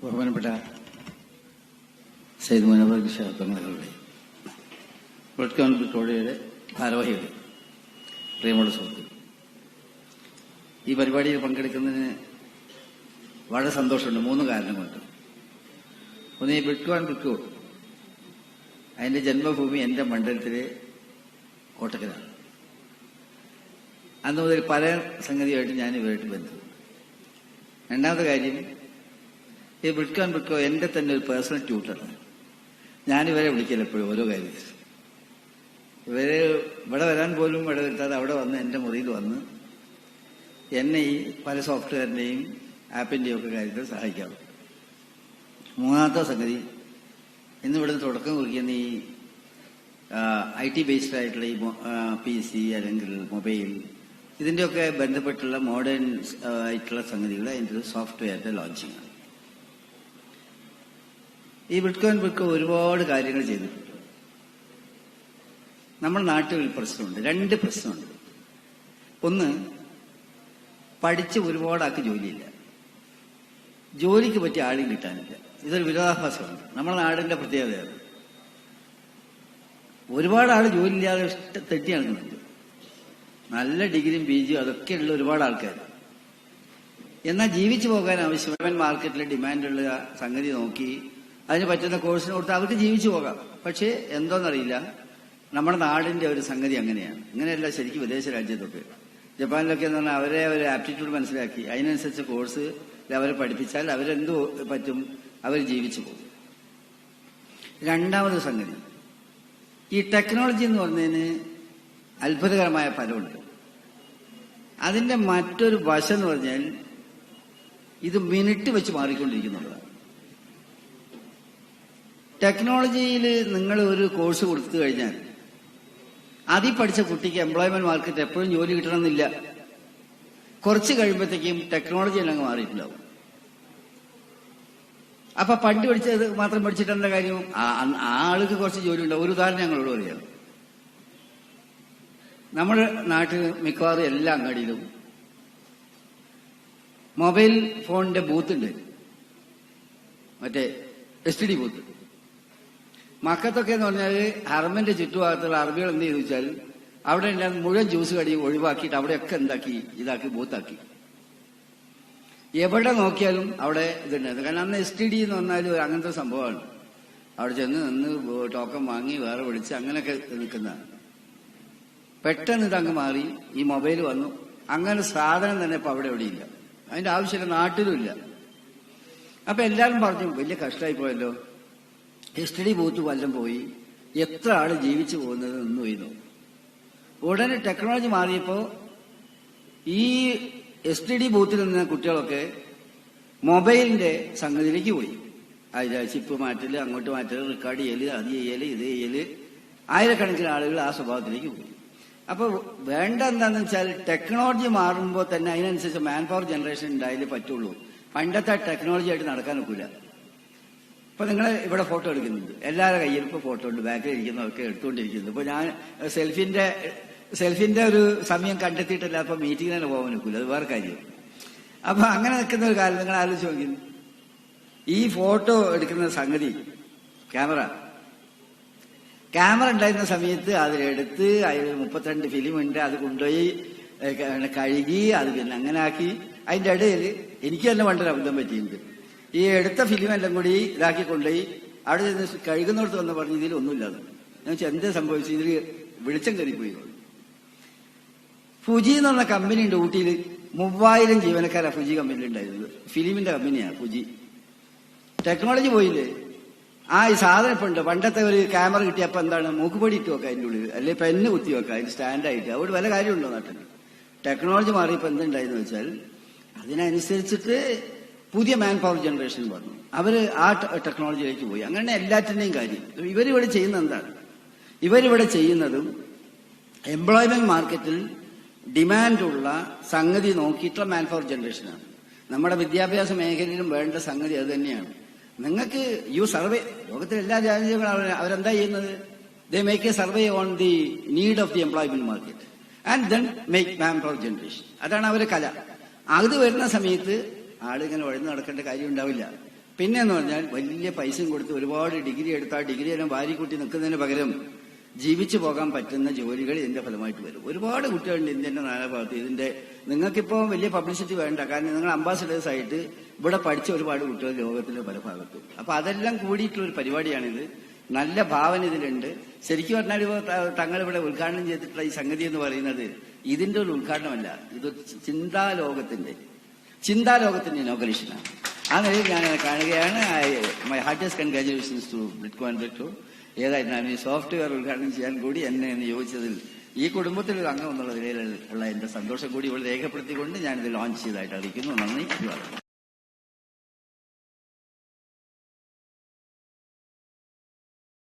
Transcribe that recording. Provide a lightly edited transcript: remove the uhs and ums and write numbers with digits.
ബഹുമാനപ്പെട്ട സയ്യിദ് മുനവ്വർ ശിഹാബ് തങ്ങളുടെ blood council കോടതിയുടെ ഭാരവാഹികൾ, പ്രിയമുള്ള സുഹൃത്തുക്കൾ, ഈ പരിപാടിയിൽ പങ്കെടുക്കുന്നതിന് വളരെ സന്തോഷമുണ്ട്. 3 കാരണം കൊണ്ട്. ഒന്ന്, ഈ ബ്രിക്കോ അതിന്റെ ജന്മഭൂമി എന്റെ മണ്ഡലത്തിലെ കോട്ടക്കലാണ്. അന്ന് മുതൽ പല സംഗതിയായിട്ട് ഞാൻ ഇവരായിട്ട് ബന്ധം. രണ്ടാമത്തെ കാര്യം, ഈ ബ്രിക്കോ എന്റെ തന്നെ ഒരു പേഴ്സണൽ ട്യൂട്ടറാണ്. ഞാനിവരെ വിളിക്കില്ല എപ്പോഴും ഓരോ കാര്യത്തിൽ. ഇവര് ഇവിടെ വരാൻ പോലും ഇവിടെ വരുത്താതെ അവിടെ വന്ന് എന്റെ മുറിയിൽ വന്ന് എന്നെ ഈ പല സോഫ്റ്റ്വെയറിന്റെയും ആപ്പിന്റെയും ഒക്കെ കാര്യത്തിൽ സഹായിക്കാറുണ്ട്. മൂന്നാമത്തെ സംഗതി, ഇന്ന് ഇവിടുന്ന് തുടക്കം കുറിക്കുന്ന ഈ IT ബേസ്ഡ് ആയിട്ടുള്ള ഈ PC അല്ലെങ്കിൽ മൊബൈൽ, ഇതിന്റെയൊക്കെ ബന്ധപ്പെട്ടുള്ള മോഡേൺ ആയിട്ടുള്ള സംഗതികൾ അതിൻ്റെ ഒരു സോഫ്റ്റ്വെയറിന്റെ ലോഞ്ചിങ് ആണ്. ഈ ബ്രിക്കോ ഒരുപാട് കാര്യങ്ങൾ ചെയ്തിട്ടുണ്ട്. നമ്മുടെ നാട്ടിൽ ഒരു പ്രശ്നമുണ്ട്, 2 പ്രശ്നമുണ്ട്. ഒന്ന്, പഠിച്ച് ഒരുപാട് ആൾക്ക് ജോലിയില്ല, ജോലിക്ക് പറ്റിയ ആളും കിട്ടാനില്ല. ഇതൊരു വിരോധാഭാസമാണ്. നമ്മുടെ നാടിന്റെ പ്രത്യേകതയാണ്. ഒരുപാട് ആൾ ജോലിയില്ലാതെ തെറ്റി നടക്കുന്നുണ്ട്. നല്ല ഡിഗ്രിയും PG അതൊക്കെയുള്ള ഒരുപാട് ആൾക്കാർ. എന്നാൽ ജീവിച്ചു പോകാൻ ആവശ്യമായ മാർക്കറ്റിലെ ഡിമാൻഡുള്ള സംഗതി നോക്കി അതിന് പറ്റുന്ന കോഴ്സിന് കൊടുത്ത് അവർക്ക് ജീവിച്ചു പോകാം. പക്ഷേ എന്തോന്നറിയില്ല, നമ്മുടെ നാടിന്റെ ഒരു സംഗതി അങ്ങനെയാണ്. ഇങ്ങനെയല്ല ശരിക്കും വിദേശ രാജ്യത്തൊക്കെ. ജപ്പാനിലൊക്കെ എന്ന് പറഞ്ഞാൽ അവരെ ഒരു ആപ്റ്റിറ്റ്യൂഡ് മനസ്സിലാക്കി അതിനനുസരിച്ച് കോഴ്സ് അവരെ പഠിപ്പിച്ചാൽ അവരെന്ത് പറ്റും, അവർ ജീവിച്ചു പോകും. രണ്ടാമത് സംഗതി, ഈ ടെക്നോളജി എന്ന് പറഞ്ഞതിന് അത്ഭുതകരമായ ഫലമുണ്ട്. അതിന്റെ മറ്റൊരു വശം എന്ന് പറഞ്ഞാൽ ഇത് മിനിറ്റ് വെച്ച് മാറിക്കൊണ്ടിരിക്കുന്നുള്ളതാണ്. ടെക്നോളജിയിൽ നിങ്ങൾ ഒരു കോഴ്സ് കൊടുത്തു കഴിഞ്ഞാൽ അതിൽ പഠിച്ച കുട്ടിക്ക് എംപ്ലോയ്മെന്റ് മാർക്കറ്റ് എപ്പോഴും ജോലി കിട്ടണമെന്നില്ല. കുറച്ച് കഴിയുമ്പോഴത്തേക്കും ടെക്നോളജി എല്ലാം മാറിയിട്ടുണ്ടാവും. അപ്പൊ പണ്ട് പഠിച്ചത് മാത്രം പഠിച്ചിട്ട് എന്താ കാര്യം? ആ ആൾക്ക് കുറച്ച് ജോലി ഉണ്ടാവും. ഒരു ഉദാഹരണം ഞങ്ങളോട് പറയാം. നമ്മുടെ നാട്ടിൽ മിക്കവാറും എല്ലാ അങ്ങാടിയിലും മൊബൈൽ ഫോണിന്റെ ബൂത്ത് ഉണ്ട്, മറ്റേ STD ബൂത്ത്. മക്കത്തൊക്കെ എന്ന് പറഞ്ഞാൽ ഹറമിന്റെ ചുറ്റുഭാഗത്തുള്ള അറബികൾ എന്ത് ചെയ്തു വെച്ചാൽ അവിടെ ഉണ്ടാകുന്ന മുഴുവൻ ജ്യൂസ് കടി ഒഴിവാക്കിയിട്ട് അവിടെയൊക്കെ ഇതാക്കി ബൂത്താക്കി. എവിടെ നോക്കിയാലും അവിടെ ഇതുണ്ടായിരുന്നു. കാരണം അന്ന് STD എന്ന് പറഞ്ഞാൽ അങ്ങനത്തെ സംഭവമാണ്. അവിടെ ചെന്ന് നിന്ന് ടോക്കൺ വാങ്ങി വേറെ വിളിച്ച് അങ്ങനെയൊക്കെ നിൽക്കുന്നതാണ്. പെട്ടെന്ന് ഇതങ്ങ് മാറി ഈ മൊബൈൽ വന്നു. അങ്ങനെ സാധനം തന്നെ ഇപ്പൊ അവിടെ എവിടെയില്ല, അതിന്റെ ആവശ്യമില്ല, നാട്ടിലും ഇല്ല. അപ്പൊ എല്ലാവരും പറഞ്ഞു വലിയ കഷ്ടമായി പോയല്ലോ, STD ബൂത്ത് വല്ലം പോയി എത്ര ആള് ജീവിച്ചു പോകുന്നത് നിന്നു ചെയ്യുന്നു. ഉടനെ ടെക്നോളജി മാറിയപ്പോ ഈ STD ബൂത്തിൽ നിന്ന കുട്ടികളൊക്കെ മൊബൈലിന്റെ സംഗതിയിലേക്ക് പോയി. അതിന്റെ ചിപ്പ് മാറ്റല്, അങ്ങോട്ട് മാറ്റല്, റെക്കോർഡ് ചെയ്യല്, അത് ചെയ്യല്, ഇത് ചെയ്യല്, ആയിരക്കണക്കിന് ആളുകൾ ആ സ്വഭാവത്തിലേക്ക് പോയി. അപ്പൊ വേണ്ട എന്താന്ന് വെച്ചാൽ ടെക്നോളജി മാറുമ്പോൾ തന്നെ അതിനനുസരിച്ച് മാൻ പവർ ജനറേഷൻ ഉണ്ടായാലേ പറ്റുള്ളൂ. പണ്ടത്തെ ടെക്നോളജി ആയിട്ട് നടക്കാൻ ഒക്കില്ല. ഇപ്പൊ നിങ്ങൾ ഇവിടെ ഫോട്ടോ എടുക്കുന്നുണ്ട്, എല്ലാവരുടെ കയ്യിൽ ഇപ്പൊ ഫോട്ടോ ഉണ്ട്, ബാക്കിൽ ഇരിക്കുന്നതൊക്കെ എടുത്തുകൊണ്ടിരിക്കുന്നത്. ഇപ്പൊ ഞാൻ സെൽഫിന്റെ ഒരു സമയം കണ്ടെത്തിയിട്ടില്ല, അപ്പൊ മീറ്റിംഗ് തന്നെ പോകാൻ ഒക്കില്ല, അത് വേറെ കാര്യം. അപ്പൊ അങ്ങനെ നിൽക്കുന്ന ഒരു കാലം നിങ്ങൾ ആലോചിച്ച് നോക്കി. ഈ ഫോട്ടോ എടുക്കുന്ന സംഗതി ക്യാമറ ഉണ്ടായിരുന്ന സമയത്ത് അതിലെടുത്ത് അതിൽ 32 ഫിലിം ഉണ്ട്, അത് കൊണ്ടുപോയി കഴുകി അത് പിന്നെ അങ്ങനെ ആക്കി. അതിന്റെ ഇടയിൽ എനിക്ക് തന്നെ പണ്ടൊരു അബദ്ധം പറ്റിയിട്ടുണ്ട്. ഈ എടുത്ത ഫിലിം എല്ലാം കൂടി ഇതാക്കി കൊണ്ടുപോയി അവിടെ നിന്ന് കഴുകുന്നിടത്ത് വന്ന് പറഞ്ഞു ഇതിൽ ഒന്നുമില്ലാതെ. ഞാൻ വെച്ചാൽ എന്തേ സംഭവിച്ചു, ഇതിൽ വെളിച്ചം കയറിപ്പോയി. ഫുജി എന്ന് പറഞ്ഞ കമ്പനി ഉണ്ട് ഊട്ടിയിൽ, 3000 ജീവനക്കാരാണ് ഫുജി കമ്പനിയിൽ ഉണ്ടായിരുന്നത്. ഫിലിമിന്റെ കമ്പനിയാണ് ഫുജി. ടെക്നോളജി പോയില്ലേ, ഈ സാധനം ഇപ്പൊ ഉണ്ട്. പണ്ടത്തെ ഒരു ക്യാമറ കിട്ടിയപ്പോ എന്താണ്, മൂക്കുപൊടി ഇട്ട് വെക്കാം അതിൻ്റെ ഉള്ളിൽ, അല്ലെങ്കിൽ പെന്ന് കുത്തി വെക്കാം അതിന് സ്റ്റാൻഡായിട്ട്. അതുകൊണ്ട് വല്ല കാര്യമുണ്ടോ നാട്ടിൽ? ടെക്നോളജി മാറിയപ്പോ എന്തുണ്ടായെന്ന് വെച്ചാൽ അതിനനുസരിച്ചിട്ട് പുതിയ മാൻ പവർ ജനറേഷൻ വന്നു. അവര് ആ ടെക്നോളജിയിലേക്ക് പോയി. അങ്ങനെ എല്ലാറ്റിന്റെയും കാര്യം ഇവരിവിടെ ചെയ്യുന്ന എന്താണ്? ഇവരിവിടെ ചെയ്യുന്നതും എംപ്ലോയ്മെന്റ് മാർക്കറ്റിൽ ഡിമാൻഡുള്ള സംഗതി നോക്കിയിട്ടുള്ള മാൻ പവർ ജനറേഷനാണ്. നമ്മുടെ വിദ്യാഭ്യാസ മേഖലയിലും വേണ്ട സംഗതി അത് തന്നെയാണ്. നിങ്ങൾക്ക് സർവേ, ലോകത്തിലെ എല്ലാ രാജ്യങ്ങളും അവരെന്താ ചെയ്യുന്നത്? They make A survey on the need of the employment market and then make man power generation. അതാണ് അവരെ കല. അത് വരുന്ന സമയത്ത് ആളിങ്ങനെ വഴി നടക്കേണ്ട കാര്യം ഉണ്ടാവില്ല. പിന്നെന്ന് പറഞ്ഞാൽ വലിയ പൈസയും കൊടുത്ത് ഒരുപാട് ഡിഗ്രി എടുത്ത് ആ ഡിഗ്രി എല്ലാം വാരിക്കൂട്ടി നിൽക്കുന്നതിന് പകരം ജീവിച്ചു പോകാൻ പറ്റുന്ന ജോലികൾ ഇതിന്റെ ഫലമായിട്ട് വരും. ഒരുപാട് കുട്ടികളുണ്ട് ഇന്ത്യന്റെ നാനാഭാഗത്ത്. ഇതിന്റെ നിങ്ങൾക്കിപ്പോ വലിയ പബ്ലിസിറ്റി വേണ്ട, കാരണം നിങ്ങൾ അംബാസഡേഴ്സ് ആയിട്ട് ഇവിടെ പഠിച്ച ഒരുപാട് കുട്ടികൾ ലോകത്തിന്റെ പല ഭാഗത്തും. അപ്പൊ അതെല്ലാം കൂടിയിട്ടുള്ള ഒരു പരിപാടിയാണിത്. നല്ല ഭാവന ഇതിലുണ്ട്. ശരിക്കും പറഞ്ഞാൽ തങ്ങളിവിടെ ഉദ്ഘാടനം ചെയ്തിട്ടുള്ള ഈ സംഗതി എന്ന് പറയുന്നത് ഇതിന്റെ ഒരു ഉദ്ഘാടനമല്ല, ഇത് ചിന്താലോകത്തിന്റെ ഇനോഗ്രേഷനാണ്. ആ നിലയിൽ ഞാൻ കാണുകയാണ്. My heartiest congratulations to Bridco and Bridco. ഏതായിരുന്നാലും ഈ സോഫ്റ്റ്വെയർ ഉദ്ഘാടനം ചെയ്യാൻ കൂടി എന്നെ നിയോഗിച്ചതിൽ ഈ കുടുംബത്തിൽ ഒരു അംഗം എന്നുള്ള നിലയിലുള്ള എന്റെ സന്തോഷം കൂടി ഇവിടെ രേഖപ്പെടുത്തിക്കൊണ്ട് ഞാനിത് ലോഞ്ച് ചെയ്തതായിട്ട് അറിയിക്കുന്നു. നന്ദി.